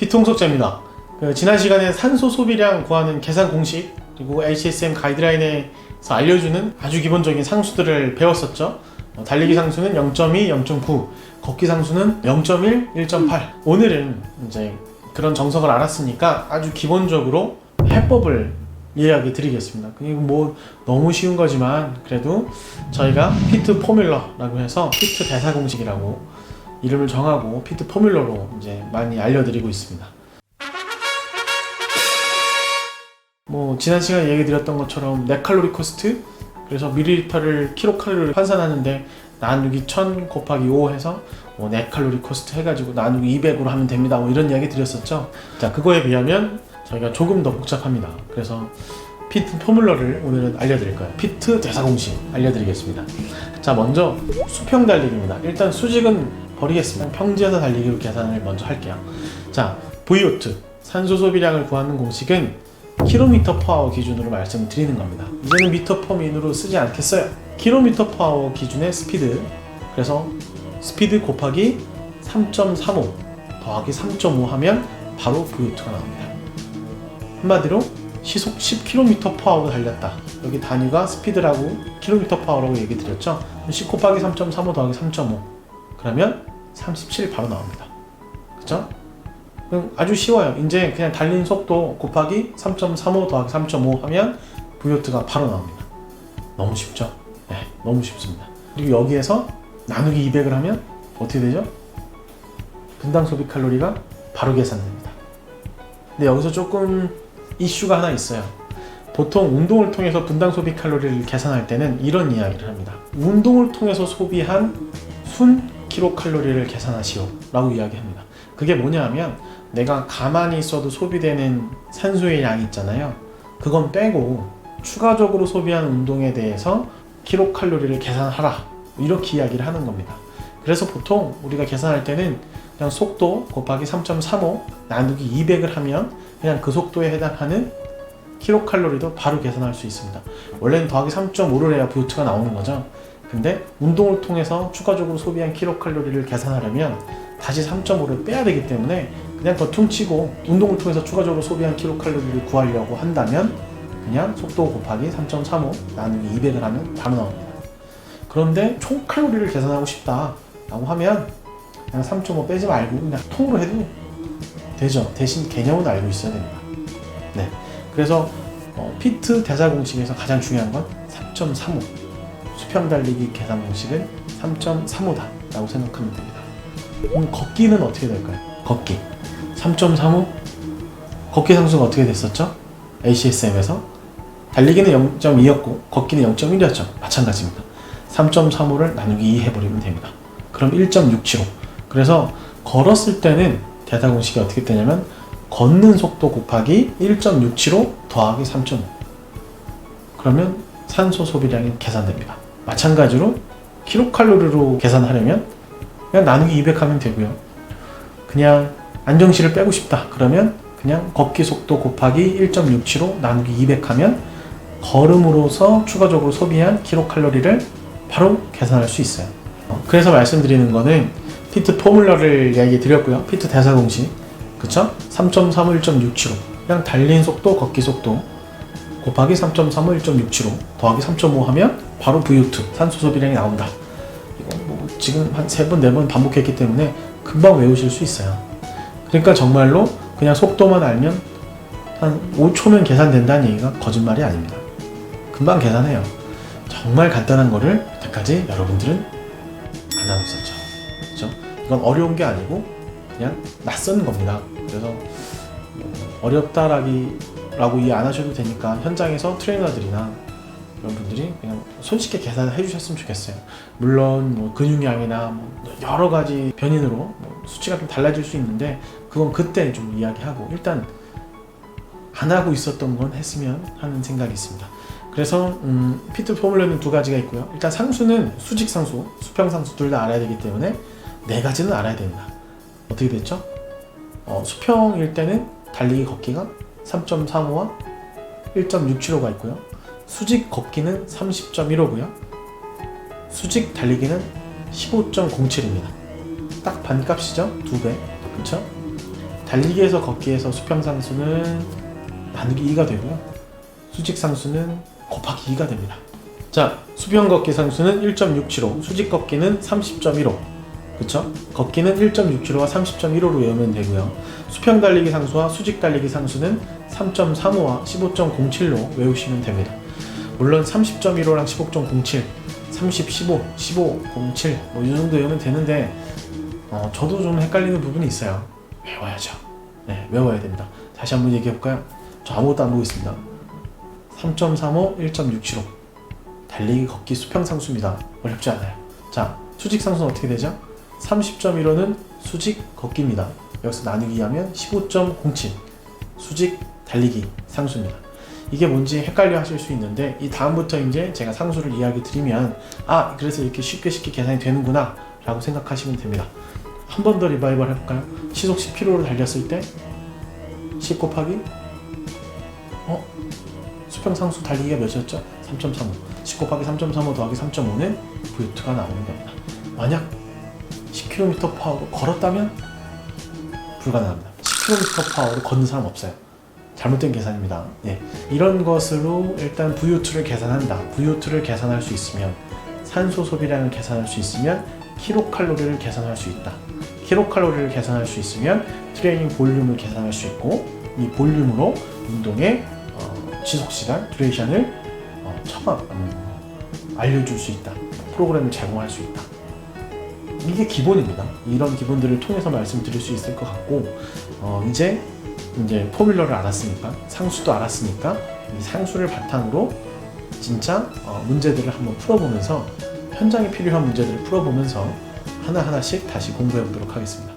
피통속자입니다. 지난 시간에 산소 소비량 구하는 계산 공식 그리고 HSM 가이드라인에서 알려주는 아주 기본적인 상수들을 배웠었죠. 달리기 상수는 0.2, 0.9, 걷기 상수는 0.1, 1.8. 오늘은 이제 그런 정석을 알았으니까 아주 기본적으로 해법을 이야기 드리겠습니다. 그리고 뭐 너무 쉬운 거지만 그래도 저희가 피트 포뮬러라고 해서 피트 대사 공식이라고 이름을 정하고 피트 포뮬러로 이제 많이 알려드리고 있습니다. 뭐 지난 시간에 얘기 드렸던 것처럼 넷칼로리 코스트, 그래서 밀리리터를 킬로칼로리를 환산하는데 나누기 1000 곱하기 5 해서 뭐 넷칼로리 코스트 해가지고 나누기 200으로 하면 됩니다. 뭐 이런 이야기 드렸었죠. 자, 그거에 비하면 저희가 조금 더 복잡합니다. 그래서 피트 포뮬러를 오늘은 알려드릴 거예요. 피트 대사 공식 알려드리겠습니다. 자, 먼저 수평 달리기입니다. 일단 수직은 버리겠습니다. 평지에서 달리기로 계산을 먼저 할게요. 자, VO2 산소 소비량을 구하는 공식은 km/h 기준으로 말씀을 드리는 겁니다. 이제는 미터/민으로 쓰지 않겠어요. km/h 기준의 스피드, 그래서 스피드 곱하기 3.35 더하기 3.5 하면 바로 VO2가 나옵니다. 한마디로 시속 10km/h로 달렸다. 여기 단위가 스피드라고 km/h라고 얘기 드렸죠. 10 곱하기 3.35 더하기 3.5 그러면 37 바로 나옵니다. 그쵸? 아주 쉬워요. 이제 그냥 달린 속도 곱하기 3.35 더하기 3.5 하면 VO2가 바로 나옵니다. 너무 쉽죠? 네, 너무 쉽습니다. 그리고 여기에서 나누기 200을 하면 어떻게 되죠? 분당 소비 칼로리가 바로 계산됩니다. 근데 여기서 조금 이슈가 하나 있어요. 보통 운동을 통해서 분당 소비 칼로리를 계산할 때는 이런 이야기를 합니다. 운동을 통해서 소비한 순 킬로칼로리를 계산하시오 라고 이야기합니다. 그게 뭐냐 하면 내가 가만히 있어도 소비되는 산소의 양이 있잖아요. 그건 빼고 추가적으로 소비한 운동에 대해서 킬로칼로리를 계산하라, 이렇게 이야기를 하는 겁니다. 그래서 보통 우리가 계산할 때는 그냥 속도 곱하기 3.35 나누기 200을 하면 그냥 그 속도에 해당하는 킬로칼로리도 바로 계산할 수 있습니다. 원래는 더하기 3.5를 해야 VO2가 나오는 거죠. 근데 운동을 통해서 추가적으로 소비한 킬로칼로리를 계산하려면 다시 3.5를 빼야 되기 때문에 그냥 더 퉁치고 운동을 통해서 추가적으로 소비한 킬로칼로리를 구하려고 한다면 그냥 속도 곱하기 3.35 나누기 200을 하면 바로 나옵니다. 그런데 총 칼로리를 계산하고 싶다 라고 하면 그냥 3.5 빼지 말고 그냥 통으로 해도 되죠. 대신 개념은 알고 있어야 됩니다. 네, 그래서 피트 대사 공식에서 가장 중요한 건 3.35 수평 달리기 계산 공식은 3.35다 라고 생각하면 됩니다. 그럼 걷기는 어떻게 될까요? 걷기 3.35 걷기 상수가 어떻게 됐었죠? HSM에서 달리기는 0.2였고 걷기는 0.1이었죠. 마찬가지입니다. 3.35를 나누기 2 해버리면 됩니다. 그럼 1.675. 그래서 걸었을 때는 대사 공식이 어떻게 되냐면 걷는 속도 곱하기 1.675 더하기 3.5 그러면 산소 소비량이 계산됩니다. 마찬가지로 킬로칼로리로 계산하려면 그냥 나누기 200 하면 되고요. 그냥 안정시를 빼고 싶다 그러면 그냥 걷기 속도 곱하기 1.675 나누기 200 하면 걸음으로서 추가적으로 소비한 킬로칼로리를 바로 계산할 수 있어요. 그래서 말씀드리는 거는 피트 포뮬러를 이야기 드렸고요. 피트 대사 공식, 그쵸? 3.35, 1.675 그냥 달린 속도, 걷기 속도 곱하기 3.35, 1.675 더하기 3.5 하면 바로 VO2 산소 소비량이 나온다. 이거 뭐 지금 한 3번, 4번 반복했기 때문에 금방 외우실 수 있어요. 그러니까 정말로 그냥 속도만 알면 한 5초면 계산된다는 얘기가 거짓말이 아닙니다. 금방 계산해요. 정말 간단한 거를 여태까지 여러분들은 안 하고 있었죠. 그렇죠? 이건 어려운 게 아니고 그냥 낯선 겁니다. 그래서 어렵다라고 이해 안 하셔도 되니까 현장에서 트레이너들이나 이런 분들이 그냥 손쉽게 계산을 해주셨으면 좋겠어요. 물론 뭐 근육량이나 뭐 여러 가지 변인으로 뭐 수치가 좀 달라질 수 있는데 그건 그때 좀 이야기하고 일단 안 하고 있었던 건 했으면 하는 생각이 있습니다. 그래서 피트 포뮬러는 두 가지가 있고요. 일단 상수는 수직 상수, 수평 상수 둘 다 알아야 되기 때문에 네 가지는 알아야 됩니다. 어떻게 됐죠? 수평일 때는 달리기 걷기가 3.35와 1.675가 있고요. 수직 걷기는 30.15고요. 수직 달리기는 15.07입니다. 딱 반값이죠? 2배. 그쵸? 달리기에서 걷기에서 수평상수는 나누기 2가 되고요. 수직상수는 곱하기 2가 됩니다. 자, 수평걷기 상수는 1.675, 수직걷기는 30.15. 그쵸? 걷기는 1.675와 30.15로 외우면 되고요. 수평달리기 상수와 수직달리기 상수는 3.35와 15.07로 외우시면 됩니다. 물론 30.15랑 15.07, 30, 15, 15, 07 뭐 이 정도 외우면 되는데 저도 좀 헷갈리는 부분이 있어요. 외워야죠. 네, 외워야 됩니다. 다시 한번 얘기해볼까요? 저 아무것도 안 보고 있습니다. 3.35, 1.675 달리기, 걷기, 수평상수입니다. 어렵지 않아요. 자, 수직상수는 어떻게 되죠? 30.15는 수직 걷기입니다. 여기서 나누기 하면 15.07 수직 달리기 상수입니다. 이게 뭔지 헷갈려 하실 수 있는데 이 다음부터 이제 제가 상수를 이야기 드리면 그래서 이렇게 쉽게 계산이 되는구나 라고 생각하시면 됩니다. 한 번 더 리바이벌 해볼까요? 시속 10km로 달렸을 때 10 곱하기 수평상수 달리기가 몇이었죠? 3.35 10 곱하기 3.35 더하기 3.5는 V2가 나오는 겁니다. 만약 10km/h로 걸었다면 불가능합니다. 10km/h로 걷는 사람 없어요. 잘못된 계산입니다. 예, 이런 것으로 일단 VO2를 계산한다. VO2를 계산할 수 있으면 산소 소비량을 계산할 수 있으면 킬로칼로리를 계산할 수 있다. 킬로칼로리를 계산할 수 있으면 트레이닝 볼륨을 계산할 수 있고 이 볼륨으로 운동의 지속시간, 듀레이션을 알려줄 수 있다. 프로그램을 제공할 수 있다. 이게 기본입니다. 이런 기본들을 통해서 말씀드릴 수 있을 것 같고 이제 포뮬러를 알았으니까 상수도 알았으니까 이 상수를 바탕으로 진짜 문제들을 한번 풀어보면서 현장에 필요한 문제들을 풀어보면서 하나하나씩 다시 공부해 보도록 하겠습니다.